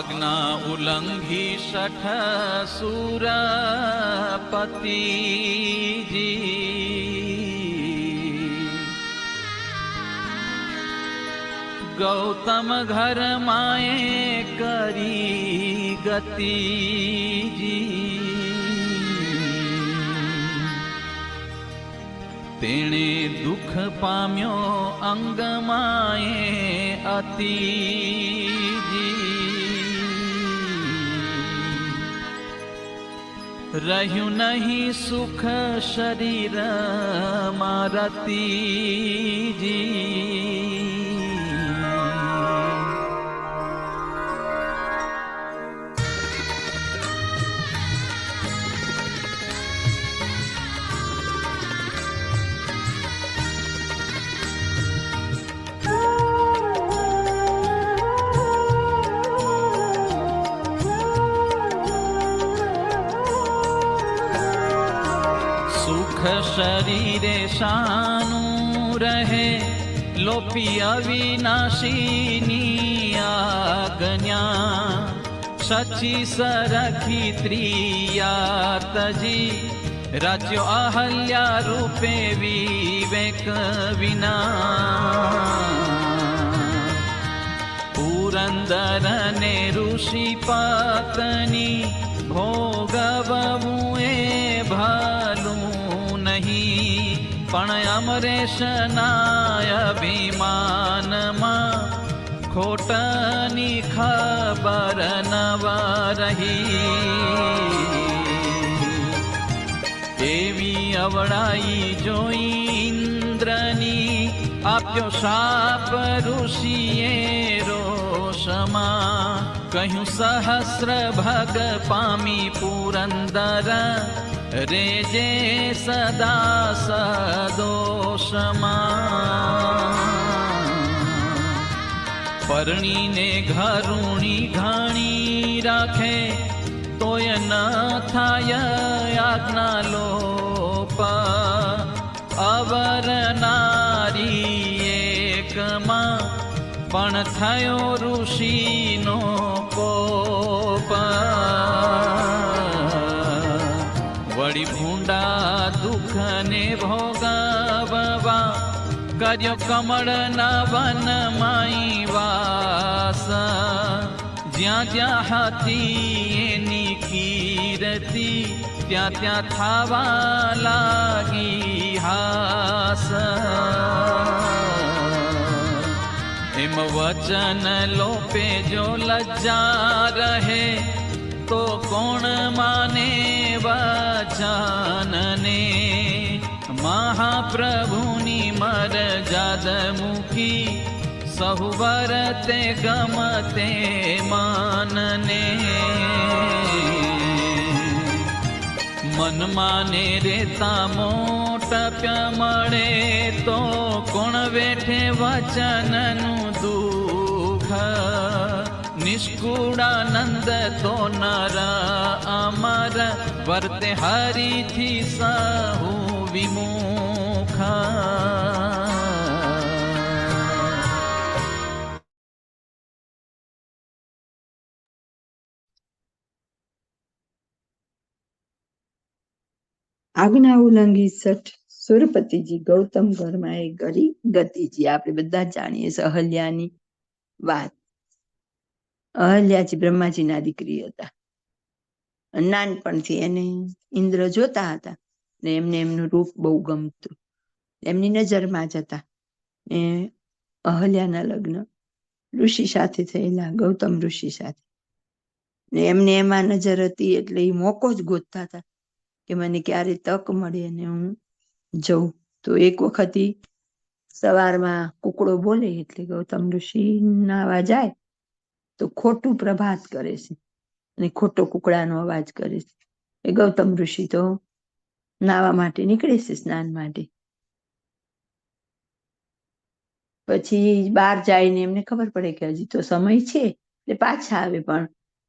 આજ્ઞા ઉલ્લંઘી શઠ સુરપતિજી ગૌતમ ઘર માએ કરી ગતિજી તેણે દુઃખ પામ્યો અંગમાએ અતિજી રહ્યું નહીં સુખ શરીર મારતીજી શરીરે શાનું રહે લોપી અવિનાશીની આજ્ઞા સચી સરખી ત્રિયાતજી રાજ્યો અહલ્યા રૂપે વિવેક વિના પુરંદર ને ઋષિ પત્ની ભોગવવું એ ભલું પણ અમરેશ નાય અભિમાનમાં ખોટની ખબર નવ રહી એવી અવળાઈ જોઈ ઇન્દ્રની આપ્યો શાપ ઋષિએ રોષમાં કહ્યું સહસ્ર ભગ પામી પુરંદર રેજે સદા સદોષમાં પરણીને ઘરુણી ઘણી રાખે તોય ન થાય આજ્ઞા લોપ અવર નારી એકમાં પણ થયો ઋષિનો કોપ વળી ભૂંડા દુઃખને ભોગવવા કર્યો કમળના વનમાઈ વાસ જ્યાં જ્યાં હતી એની કીર્તિ ત્યાં ત્યાં થાવા લાગી હાસ એમ વચન લોપે જો લજ્જા રહે તો કોણ માને વચનને મહાપ્રભુની મરજાદ મૂકી સહુ વરતે ગમતે માનને મન માને રેતા મોટપ્ય મળે તો કોણ વેઠે વચનનું દુઃખ નિષ્કુળાનંદ તો નર અમર વર્તે હરિથી સહુ વિમુખ આજ્ઞા ઉલ્લંઘી શઠ સુરપતિજી ગૌતમ ઘરમાં એ ગરી ગતિજી આપણે બધા જ જાણીએ છીએ અહલ્યાની વાત. અહલ્યાજી બ્રહ્માજીના દીકરી હતા. નાનપણથી એને ઇન્દ્ર જોતા હતા ને એમને એમનું રૂપ બહુ ગમતું, એમની નજરમાં જ હતા. ને અહલ્યાના લગ્ન ઋષિ સાથે થયેલા, ગૌતમ ઋષિ સાથે. ને એમને એમાં નજર હતી એટલે એ મોકો જ ગોતતા હતા કે મને ક્યારે તક મળે અને હું જઉં. તો એક વખત સવારમાં કુકડો બોલે એટલે ગૌતમ ઋષિ નાવા જાય તો ખોટું પ્રભાત કરે છે અને ખોટો કુકડાનો અવાજ કરે છે. એ ગૌતમ ઋષિ તો નાવા માટે નીકળે છે, સ્નાન માટે. પછી બહાર જઈને એમને ખબર પડે કે હજી તો સમય છે એટલે પાછા આવે. પણ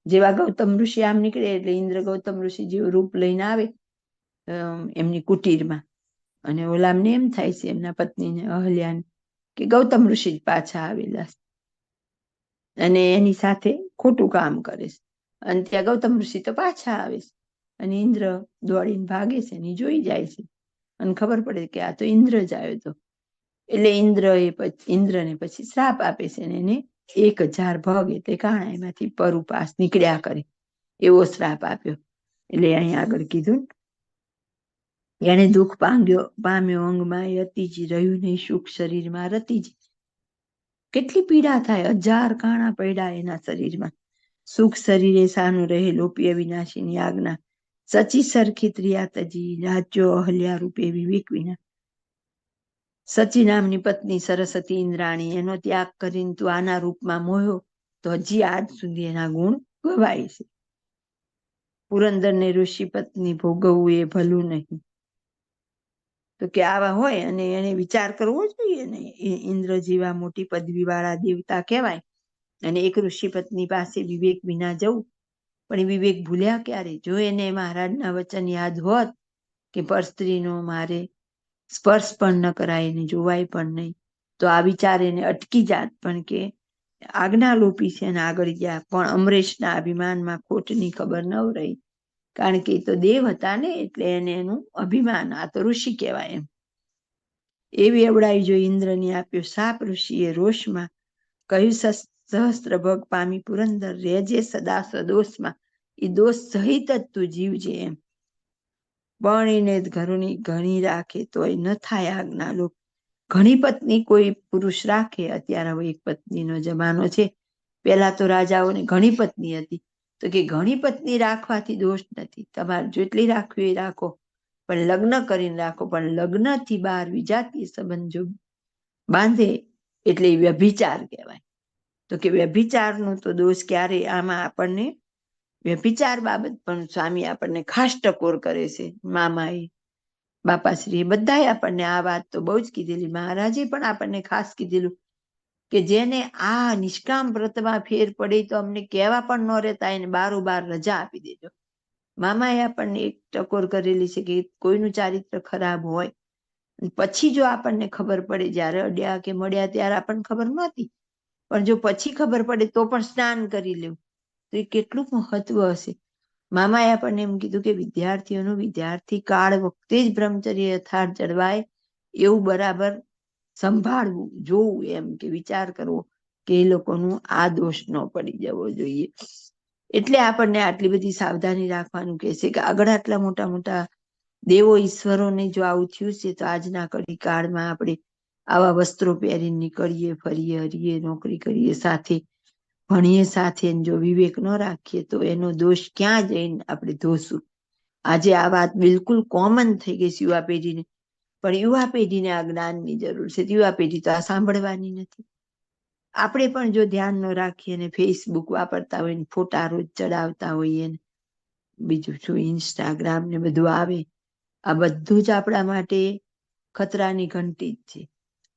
જેવા ગૌતમ ઋષિ આમ નીકળે એટલે ઇન્દ્ર ગૌતમ ઋષિ જેવું રૂપ લઈને આવે એમની કુટીરમાં. અને ઓલામને એમ થાય છે એમના પત્નીને અહલ્યાને કે ગૌતમ ઋષિ પાછા આવેલા. અને એની સાથે ખોટું કામ કરે છે. અને ત્યાં ગૌતમ ઋષિ તો પાછા આવે છે અને ઇન્દ્ર દોડીને ભાગે છે ને જોઈ જાય છે અને ખબર પડે કે આ તો ઇન્દ્ર જ આવ્યો હતો. એટલે ઇન્દ્રને પછી શ્રાપ આપે છે ને એને 1000 ભગ એટલે કાણા એમાંથી પરુપાસ નીકળ્યા કરે એવો શ્રાપ આપ્યો. એટલે અહીંયા આગળ કીધું એને દુઃખ પામ્યો અંગમાં અતિજી રહ્યું નહીં સુખ શરીરમાં રતિજી. કેટલી પીડા થાય, 1000 કાણા પડ્યા એના શરીરમાં. સુખ શરીરે સાનું રહે લોપી અવિનાશીની આજ્ઞા. સચી સરખી ત્રિયાતજી રાજ્યો અહલ્યા રૂપે વિવેક વિના. સચી નામની પત્ની સરસ્વતી ઇન્દ્રાણી એનો ત્યાગ કરીને તું આના રૂપમાં મોહ્યો તો હજી આજ સુધી એના ગુણ ગવાય છે. પુરંદરને ઋષિ પત્ની ભોગવવું એ ભલું નહીં. તો કે આવા હોય અને એને વિચાર કરવો જોઈએ ને. ઇન્દ્ર જેવા મોટી પદવી વાળા દેવતા કહેવાય અને એક ઋષિ પત્ની પાસે વિવેક વિના જવું. પણ એ વિવેક ભૂલ્યા ક્યારે? જો એને મહારાજના વચન યાદ હોત કે પરસ્ત્રીનો મારે સ્પર્શ પણ ન કરાય ને જોવાય પણ નહીં, તો આ વિચાર એને અટકી જાત. પણ કે આજ્ઞા લોપી છે અને આગળ ગયા. પણ અમરેશના અભિમાનમાં ખોટની ખબર ન રહી, કારણ કે એ તો દેવ હતા ને એટલે એને એનું અભિમાન, આ તો ઋષિ કહેવાય એમ. એવી અવડાઈ જો ઇન્દ્રની આપ્યો શાપ ઋષિએ રોષમાં કહ્યું સહસ્ત્ર ભગ પામી પુરંદર રહેજે સદા સદોષમાં. એ દોષ સહિત જ તું જીવજે એમ. પરણીને ઘરની ઘણી રાખે તોય ન થાય આજ્ઞા લોપ. ઘણી પત્ની કોઈ પુરુષ રાખે, અત્યારે હવે એક પત્નીનો જમાનો છે, પેલા તો રાજાઓને ઘણી પત્ની હતી, તો કે ઘણી પત્ની રાખવાથી દોષ નથી, તમારે જેટલી રાખવી એ રાખો, પણ લગ્ન કરીને રાખો. પણ લગ્નથી બહાર વિજાતીય સંબંધ જો બાંધે એટલે વ્યભિચાર કહેવાય. તો કે વ્યભિચારનો તો દોષ ક્યારે? આમાં આપણને વ્યભિચાર બાબત પણ સ્વામી આપણને ખાસ ટકોર કરે છે. મામાએ, બાપાશ્રીએ બધાએ આપણને આ વાત તો બહુ જ કીધેલી. મહારાજે પણ આપણને ખાસ કીધેલું કે જેને આ નિષ્કામ વ્રતમાં ફેર પડે તો અમને કહેવા પણ ન રહેતા એને બારોબાર રજા આપી દેજો. મામાએ આપણને એક ટકોર કરેલી છે કે કોઈનું ચારિત્ર ખરાબ હોય પછી જો આપણને ખબર પડે, જ્યારે અડ્યા કે મળ્યા ત્યારે આપણને ખબર નહોતી, પણ જો પછી ખબર પડે તો પણ સ્નાન કરી લેવું, તો એ કેટલું મહત્વ હશે. મામાએ આપણને એમ કીધું કે વિદ્યાર્થીઓનું વિદ્યાર્થી કાળ વખતે જ બ્રહ્મચર્ય યથાર્થ જળવાય એવું બરાબર સંભાળવું, જોવું, એમ કે વિચાર કરવો કે એ લોકોનું આ દોષ ન પડી જવો જોઈએ. એટલે આપણને આટલી બધી સાવધાની રાખવાનું કહે છે કે આગળ આટલા મોટા મોટા દેવો ઈશ્વરોને જો આવું થયું છે તો આજના કડી કાળમાં આપણે આવા વસ્ત્રો પહેરીને નીકળીએ, ફરીએ, હરીએ, નોકરી કરીએ, સાથે ભણીએ, સાથે જો વિવેક ન રાખીએ તો એનો દોષ ક્યાં જઈને આપણે ધોશું. આજે આ વાત બિલકુલ કોમન થઈ ગઈ છે યુવા પેઢીને, પણ યુવા પેઢીને આ જ્ઞાનની જરૂર છે. યુવા પેઢી તો આ સાંભળવાની નથી. આપણે પણ જો ધ્યાન ન રાખીએ ને ફેસબુક વાપરતા હોય ને ફોટા રોજ ચડાવતા હોઈએ ને બીજું શું ઇન્સ્ટાગ્રામ ને બધું આવે, આ બધું જ આપણા માટે ખતરાની ઘંટી જ છે.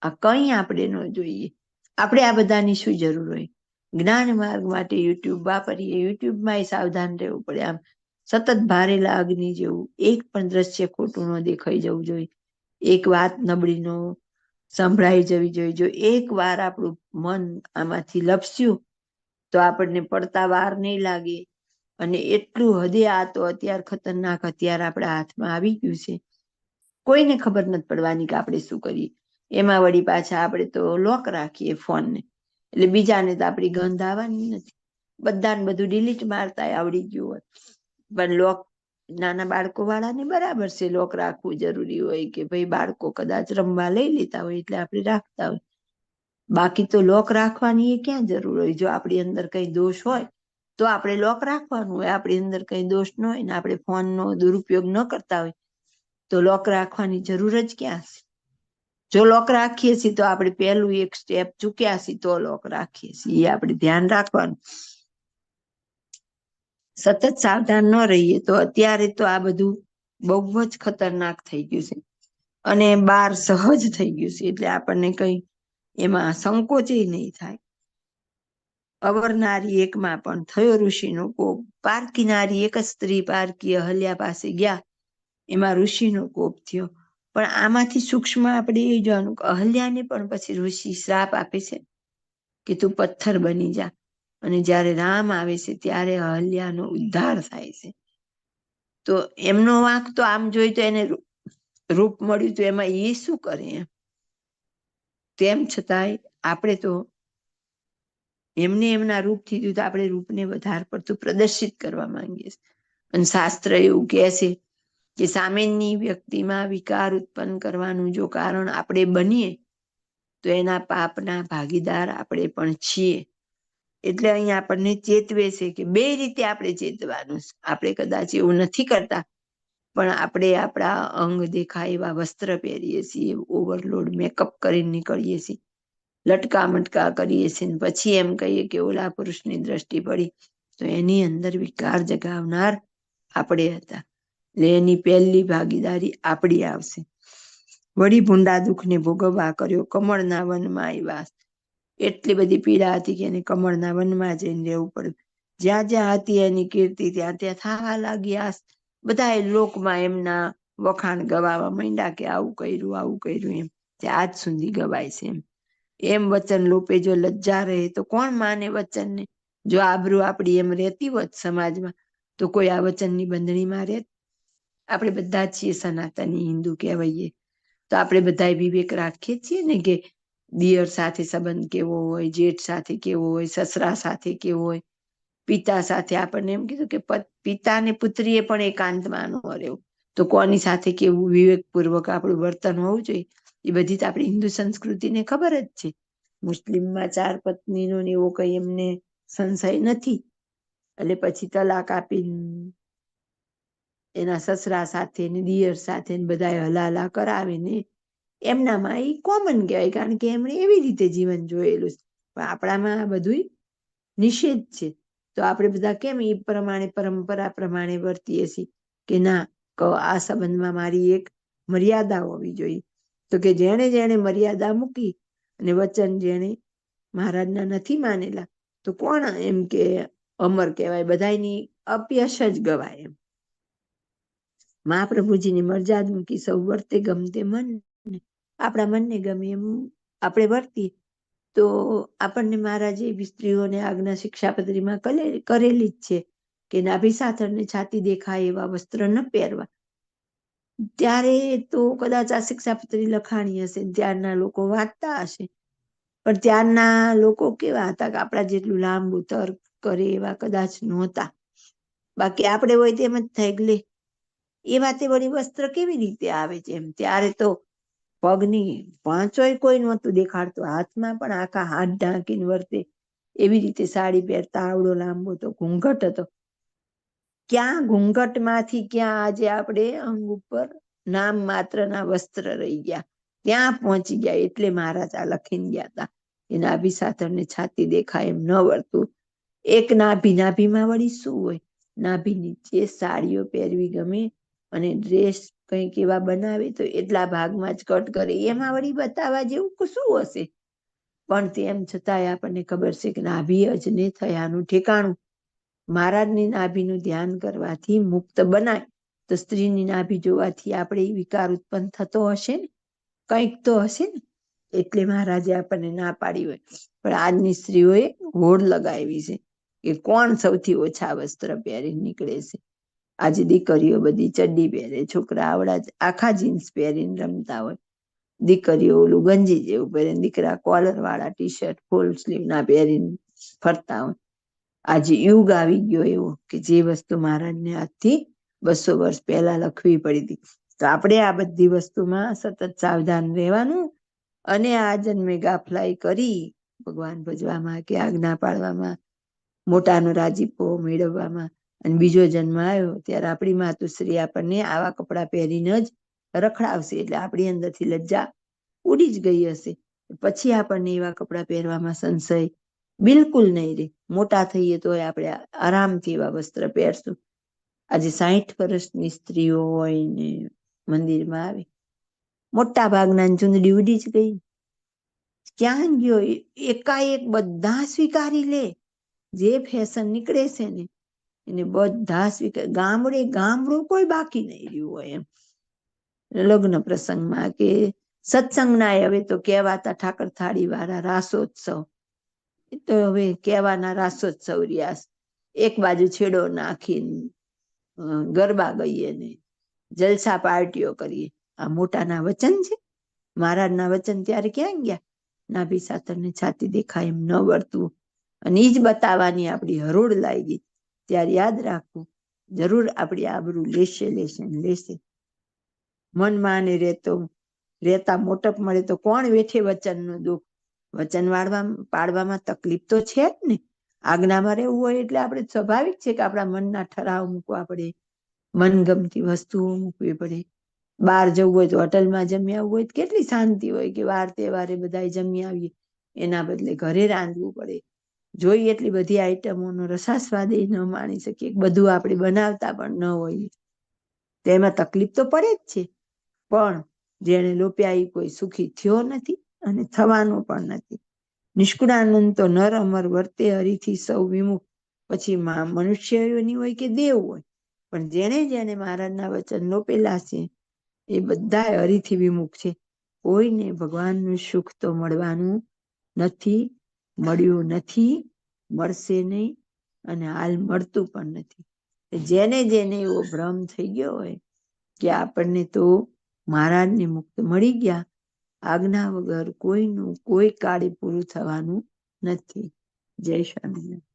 આ કંઈ આપણે ન જોઈએ. આપણે આ બધાની શું જરૂર હોય? જ્ઞાન માર્ગ માટે યુટ્યુબ વાપરીએ, યુટ્યુબમાં સાવધાન રહેવું પડે. આમ સતત ભારેલા અગ્નિ જેવું એક પણ દ્રશ્ય ખોટું ન દેખાઈ જવું જોઈએ, એક વાત નબળી નો સંભળાઈ જવી જોઈએ. જો એક વાર આપણું મન આમાંથી લપસ્યું તો આપણને પડતા વાર નહીં લાગે. અને એટલું હદે આ તો અત્યારે ખતરનાક હથિયાર આપણા હાથમાં આવી ગયું છે, કોઈને ખબર નથી પડવાની કે આપણે શું કરીએ. એમાં વળી પાછા આપણે તો લોક રાખીએ ફોનને, એટલે બીજાને તો આપણી ગંધ આવવાની નથી. બધાને બધું ડિલીટ મારતા આવડી ગયું હોય, પણ લોક નાના બાળકો વાળાને બરાબર છે, લોક રાખવું જરૂરી હોય કે ભાઈ બાળકો કદાચ રમવા લઈ લેતા હોય એટલે આપણે રાખતા હોય. બાકી તો લોક રાખવાની એ ક્યાં જરૂર હોય? જો આપણી અંદર કઈ દોષ હોય તો આપણે લોક રાખવાનું હોય. આપણી અંદર કઈ દોષ ન હોય ને આપણે ફોનનો દુરુપયોગ ન કરતા હોય તો લોક રાખવાની જરૂર જ ક્યાં છે? જો લોક રાખીએ છીએ તો આપણે પહેલું એક સ્ટેપ ચૂક્યા છીએ તો લોક રાખીએ છીએ, એ આપણે ધ્યાન રાખવાનું. સતત સાવધાન ન રહીએ તો અત્યારે તો આ બધું બહુ જ ખતરનાક થઈ ગયું છે અને બાર સહજ થઈ ગયું છે, એટલે આપણને કઈ એમાં સંકોચ નહીં થાય. અવરનારી એકમાં પણ થયો ઋષિનો કોપ. પારકી નારી એક જ સ્ત્રી પારકી અહલ્યા પાસે ગયા, એમાં ઋષિનો કોપ થયો. પણ આમાંથી સૂક્ષ્મ આપણે એ જોવાનું કે અહલ્યાને પણ પછી ઋષિ શ્રાપ આપે છે કે તું પથ્થર બની જા. અને જ્યારે રામ આવે છે ત્યારે અહલ્યાનો ઉદ્ધાર થાય છે. તો એમનો વાંક તો આમ જોઈ તો એને રૂપ મળ્યું તો એમાં એ શું કરે એમ. તેમ છતાંય આપણે તો એમને એમના રૂપથી તો આપણે રૂપને વધારે પડતું પ્રદર્શિત કરવા માંગીએ છીએ. અને શાસ્ત્ર એવું કહે છે કે સામેની વ્યક્તિમાં વિકાર ઉત્પન્ન કરવાનું જો કારણ આપણે બનીએ તો એના પાપના ભાગીદાર આપણે પણ છીએ. એટલે અહીંયા આપણને ચેતવે છે કે બે રીતે આપણે ચેતવાનું. આપણે કદાચ એવું નથી કરતા, પણ આપણે આપણા અંગ દેખાય એવા વસ્ત્ર પહેરીએ છીએ, ઓવરલોડ મેકઅપ કરીને નીકળીએ છીએ, લટકા મટકા કરીએ છીએ, પછી એમ કહીએ કે ઓલા પુરુષની દ્રષ્ટિ પડી, તો એની અંદર વિકાર જગાવનાર આપણે હતા. એટલે એની પહેલી ભાગીદારી આપણી આવશે. વળી ભૂંડા દુઃખને ભોગવવા કર્યો, કમળના વનમાં આવ્યા. એટલી બધી પીડા હતી કે એને કમળના વનમાં જઈને રહેવું પડ્યું. જ્યાં જ્યાં હતી એની કીર્તિ ત્યાં ત્યાં થવા લાગ્યા. બધા લોકમાં એમના વખાણ ગવાવા માંડ્યા કે આવું કર્યું એમ. તે આજ સુધી ગવાય છે એમ વચન લોપે જો લજ્જા રહે તો કોણ માને વચનને. જો આબરૂ આપણી એમ રહેતી હોત સમાજમાં તો કોઈ આ વચનની બંધણીમાં રહેત. આપણે બધા છીએ સનાતની હિન્દુ કહેવાઈએ, તો આપણે બધા વિવેક રાખીએ છીએ ને કે દિયર સાથે સંબંધ કેવો હોય, જેઠ સાથે કેવો હોય, સસરા સાથે કેવો હોય, પિતા સાથે. આપણને એમ કીધું કે પિતા ને પુત્રીએ પણ એકાંતમાં ન રહેવું. તો કોની સાથે કેવું વિવેકપૂર્વક આપણું વર્તન હોવું જોઈએ, એ બધી તો આપણી હિન્દુ સંસ્કૃતિને ખબર જ છે. મુસ્લિમમાં 4 પત્નીનો એવો કઈ એમને સંશય નથી. એટલે પછી તલાક આપીને એના સસરા સાથે ને દિયર સાથે બધા હલાલા કરાવે ને એમનામાં એ કોમન કહેવાય, કારણ કે એમણે એવી રીતે જીવન જોયેલું છે. પણ આપણામાં બધું નિષેધ છે. તો આપણે બધા કેમ એ પ્રમાણે પરંપરા પ્રમાણે વર્તીએ છીએ કે ના, આ સંબંધમાં મારી એક મર્યાદા હોવી જોઈએ. તો કે જેણે મર્યાદા મૂકી અને વચન જેણે મહારાજના નથી માનેલા, તો કોણ એમ કે અમર કહેવાય, બધાની અપયશ જ ગવાય એમ. મહાપ્રભુજીની મર્યાદા મૂકી સૌ વર્તે ગમતે મન. આપણા મનને ગમે એમ આપણે વર્તીએ તો આપણને મહારાજે એવી સ્ત્રીઓને આજ્ઞા શિક્ષાપત્રીમાં કરેલી જ છે કે નાભી સાથળને છાતી દેખાય એવા વસ્ત્ર ન પહેરવા. ત્યારે તો કદાચ આ શિક્ષાપત્રી લખાણી હશે, ત્યારના લોકો વાંચતા હશે, પણ ત્યારના લોકો કેવા હતા કે આપણા જેટલું લાંબુ તર્ક કરે એવા કદાચ નહોતા. બાકી આપણે હોય તેમ જ થાય કે લે એ વાતે વળી વસ્ત્ર કેવી રીતે આવે છે એમ. ત્યારે તો પગની પાંચોય કોઈ નહોતું દેખાડતું, હાથમાં પણ આખા હાથ ઢાંકીને વર્તે એવી રીતે સાડી પહેરતા. આવડો લાંબો તો ઘૂંઘટ હતો. ક્યાં ઘૂંઘટમાંથી ક્યાં આજે આપણે અંગ ઉપર નામ માત્રના વસ્ત્ર રહી ગયા, ત્યાં પહોંચી ગયા. એટલે મહારાજ આ લખીને ગયા હતા કે નાભી સાથળને છાતી દેખાય એમ ન વર્તું. એક નાભીમાં વળી શું હોય, નાભી નીચે સાડીઓ પહેરવી ગમે અને ડ્રેસ કંઈક એવા બનાવે તો એટલા ભાગમાં જ કટ કરે. એમાં વળી બતાવવા જેવું શું હશે? પણ તેમ છતાંય આપણને ખબર છે કે નાભી અજને થયાનું ઠેકાણું. મહારાજની નાભીનું ધ્યાન કરવાથી મુક્ત બનાય, તો સ્ત્રીની નાભી જોવાથી આપણે વિકાર ઉત્પન્ન થતો હશે ને, કંઈક તો હશે ને. એટલે મહારાજે આપણને ના પાડી હોય. પણ આજની સ્ત્રીઓએ હોડ લગાવી છે કે કોણ સૌથી ઓછા વસ્ત્ર પહેરી નીકળે છે. આજે દીકરીઓ બધી ચડ્ડી પહેરે, છોકરા આવડા આખા જીન્સ પહેરીને રમતા હોય, દીકરીઓ ઓલું ગંજી જેવું પહેરે, દીકરા કોલર વાળા ટી-શર્ટ ફૂલ સ્લીવ ના પહેરીને ફરતા હોય. આજે યુગ આવી ગયો એવો કે જે વસ્તુ મહારાજને આજથી 200 વર્ષ પહેલા લખવી પડી હતી. તો આપણે આ બધી વસ્તુમાં સતત સાવધાન રહેવાનું અને આ જન્મે ગાફલાઈ કરી ભગવાન ભજવામાં કે આજ્ઞા પાળવામાં, મોટાનો રાજીપો મેળવવામાં, અને બીજો જન્મ આવ્યો ત્યારે આપણી માતુશ્રી આપણને આવા કપડાં પહેરીને જ રખડાવશે. એટલે આપણી અંદરથી લજ્જા ઉડી જ ગઈ હશે. પછી આપણને એવા કપડાં પહેરવામાં સંશય બિલકુલ નહીં રહે. મોટા થઈએ તો આપણે આરામથી એવા વસ્ત્ર પહેરશું. આજે 60 વર્ષની સ્ત્રીઓ હોય ને મંદિરમાં આવે, મોટા ભાગના ચુંદડી ઉડી જ ગઈ. ક્યાં ગયો? એકાએક બધા સ્વીકારી લે. જે ફેશન નીકળે છે ને એને બધા સ્વીકાર. ગામડું કોઈ બાકી નહીં રહ્યું હોય એમ. લગ્ન પ્રસંગમાં કે સત્સંગના હવે તો કહેવાતા ઠાકર થાળી વાળા રાસોત્સવ, એ તો હવે કહેવાના રાસોત્સવ રહ્યા. એક બાજુ છેડો નાખીને ગરબા ગઈએ ને જલસા પાર્ટીઓ કરીએ. આ મોટાના વચન છે. મહારાજના વચન ત્યારે ક્યાં ગયા? નાભી સાથળને છાતી દેખાય એમ ન વર્તવું, અને ઈ જ બતાવવાની આપણી હરોળ લાગી. ત્યારે યાદ રાખવું, જરૂર આપણી આબરૂ લેશે ને લેશે. મનમાં ને રહેતા મોટપ મળે તો કોણ વેઠે વચનનું દુઃખ? વચન પાડવામાં તકલીફ તો છે જ ને. આજ્ઞામાં રહેવું હોય એટલે આપણે સ્વાભાવિક છે કે આપણા મનના ઠરાવ મૂકવા પડે, મનગમતી વસ્તુઓ મૂકવી પડે. બહાર જવું હોય તો હોટલમાં જમી આવવું હોય તો કેટલી શાંતિ હોય કે વાર તહેવારે બધા જમી આવીએ. એના બદલે ઘરે રાંધવું પડે. જોઈ એટલી બધી આઈટમોનો રસાસ્વાદ ન માણી શકીએ, બધું આપણે બનાવતા પણ ન હોઈએ. તેમાં તકલીફ તો પડે જ છે, પણ જેને લોપ્યા એ કોઈ સુખી થયો નથી અને થવાનો પણ નથી. નિષ્કુળાનંદ તો નર અમર વર્તે હરિથી સૌ વિમુખ. પછી મનુષ્યની હોય કે દેવ હોય, પણ જેને જેને મહારાજના વચન લોપેલા છે એ બધા હરિથી વિમુખ છે. કોઈને ભગવાનનું સુખ તો મળવાનું નથી, મળ્યું નથી, મળશે નહીં, અને હાલ મળતું પણ નથી. જેને જેને એવો ભ્રમ થઈ ગયો હોય કે આપણને તો મહારાજને મુક્ત મળી ગયા, આજ્ઞા વગર કોઈનું કોઈ કાળે પૂરું થવાનું નથી. જય સ્વામિનારાયણ.